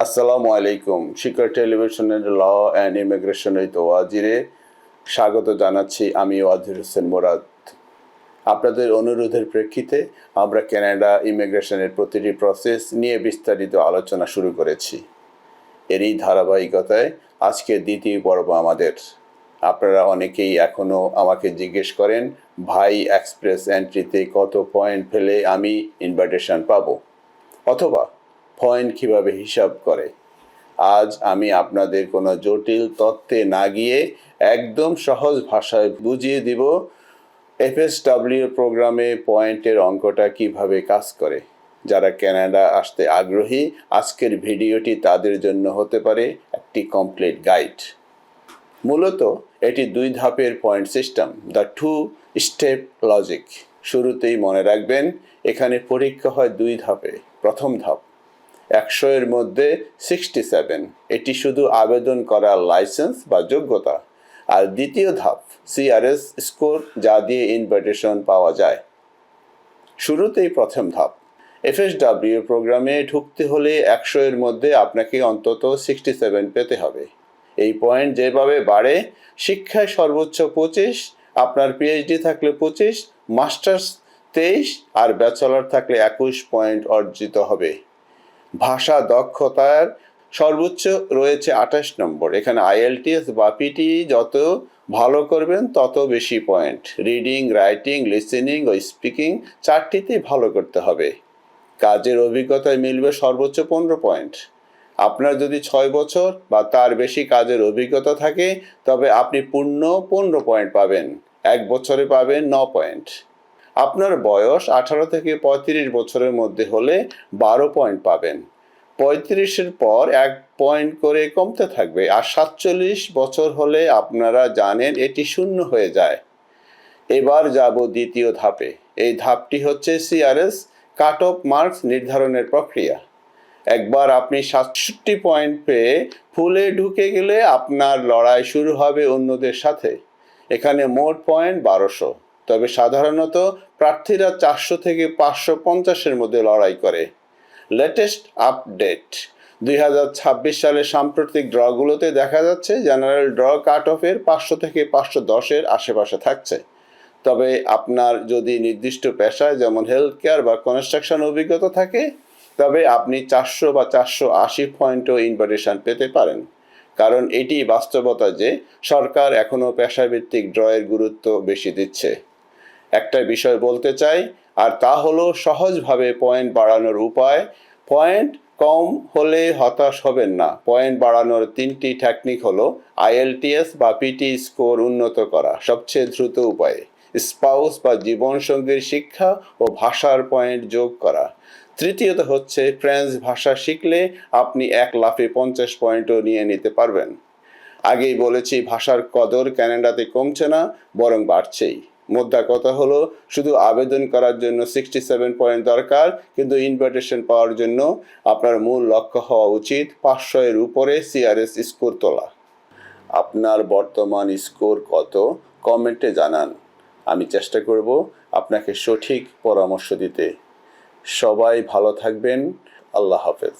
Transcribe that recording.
আসসালামু আলাইকুম। শিক্ষা টেলিভিশনের ল অ্যান্ড ইমিগ্রেশন এই তোয়াজিরে স্বাগত জানাচ্ছি। আমি ওয়াজির হোসেন মুরাদ। আপনাদের অনুরোধের প্রেক্ষিতে আমরা কানাডা ইমিগ্রেশনের প্রতিটি প্রসেস নিয়ে বিস্তারিত আলোচনা শুরু করেছি। এরই ধারাবাহিকতায় আজকে দ্বিতীয় পর্ব আমাদের। আপনারা অনেকেই এখনও আমাকে জিজ্ঞেস করেন, ভাই এক্সপ্রেস এন্ট্রিতে কত পয়েন্ট পেলে আমি ইনভাইটেশন পাবো, অথবা পয়েন্ট কিভাবে হিসাব করে। আজ আমি আপনাদের কোনো জটিল তত্ত্বে না গিয়ে একদম সহজ ভাষায় বুঝিয়ে দিব এফএসডব্লিউ প্রোগ্রামে পয়েন্টের অঙ্কটা কিভাবে কাজ করে। যারা কানাডা আসতে আগ্রহী, আজকের ভিডিওটি তাদের জন্য হতে পারে একটি কমপ্লিট গাইড। মূলত এটি 2 ধাপের point system, the 2 step logic. শুরুতেই মনে রাখবেন, এখানে পরীক্ষা হয় 2 ধাপে। প্রথম ধাপ 100 এর মধ্যে 67, এটি শুধু আবেদন করার লাইসেন্স বা যোগ্যতা। আর দ্বিতীয় ধাপ সিআরএস স্কোর, যা দিয়ে ইনভাইটেশন পাওয়া যায়। শুরুতেই প্রথম ধাপ, এফএসডব্লিউ প্রোগ্রামে ঢুকতে হলে 100 এর মধ্যে আপনাকে অন্তত 67 পেতে হবে। এই পয়েন্ট যেভাবে বাড়ে, শিক্ষায় সর্বোচ্চ 25, আপনার পিএইচডি থাকলে 25, মাস্টার্স 23 আর ব্যাচেলর থাকলে 21 পয়েন্ট অর্জিত হবে। ভাষা দক্ষতার সর্বোচ্চ রয়েছে 28 নম্বর। এখানে আইএলটিএস বা পিটি যত ভালো করবেন তত বেশি পয়েন্ট। রিডিং, রাইটিং, লিসেনিং ও স্পিকিং চারটিতেই ভালো করতে হবে। কাজের অভিজ্ঞতায় মিলবে সর্বোচ্চ 15 পয়েন্ট। আপনার যদি 6 বছর বা তার বেশি কাজের অভিজ্ঞতা থাকে, তবে আপনি পূর্ণ 15 পয়েন্ট পাবেন। 1 বছরে পাবেন 9 পয়েন্ট। আপনার বয়স 18 থেকে 35 বছরের মধ্যে হলে 12 পয়েন্ট পাবেন। 35-এর পর 1 পয়েন্ট করে কমতে থাকবে। আর 47 বছর হলে আপনারা জানেন এটি 0 হয়ে যায়। এবার যাব দ্বিতীয় ধাপে। এই ধাপটি হচ্ছে সিআরএস কাট অফ মার্কস নির্ধারণের প্রক্রিয়া। একবার আপনি 67 পয়েন্ট পেয়ে ফুলে ঢুকে গেলে আপনার লড়াই শুরু হবে অন্যদের সাথে। এখানে মোট পয়েন্ট 1200, তবে সাধারণত প্রার্থীরা 400 থেকে 550-এর মধ্যে লড়াই করে। লেটেস্ট আপডেট 2026 সালের সাম্প্রতিক ড্রগুলোতে দেখা যাচ্ছে জেনারেল ড্র কাট অফের 500 থেকে 510-এর আশেপাশে থাকছে। তবে আপনার যদি নির্দিষ্ট পেশায় যেমন হেলথ কেয়ার বা কনস্ট্রাকশন অভিজ্ঞতা থাকে, তবে আপনি 400 বা 480 পয়েন্টও ইনভাইটেশন পেতে পারেন। কারণ এটি বাস্তবতা যে সরকার এখনও পেশাভিত্তিক ড্রয়ের গুরুত্ব বেশি দিচ্ছে। একটা বিষয় বলতে চাই, আর তা হলো সহজভাবে পয়েন্ট বাড়ানোর উপায়। পয়েন্ট কম হলে হতাশ হবেন না। পয়েন্ট বাড়ানোর 3টি টেকনিক হলো আইএলটিএস বা পিটি স্কোর উন্নত করা সবচেয়ে দ্রুত উপায়ে, স্পাউস বা জীবনসঙ্গীর শিক্ষা ও ভাষার পয়েন্ট যোগ করা। তৃতীয়ত হচ্ছে ফ্রেঞ্চ ভাষা শিখলে আপনি 1 লাফে 50 পয়েন্টও নিয়ে নিতে পারবেন। আগেই বলেছি, ভাষার কদর কানাডাতে কমছে না, বরং বাড়ছেই। মোদ্দা কথা হলো, শুধু আবেদন করার জন্য 67 পয়েন্ট দরকার, কিন্তু ইনভাইটেশন পাওয়ার জন্য আপনার মূল লক্ষ্য হওয়া উচিত 500 এর উপরে সিআরএস স্কোর তোলা। আপনার বর্তমান স্কোর কত, কমেন্টে জানান। আমি চেষ্টা করব আপনাকে সঠিক পরামর্শ দিতে। সবাই ভালো থাকবেন। আল্লাহ হাফেজ।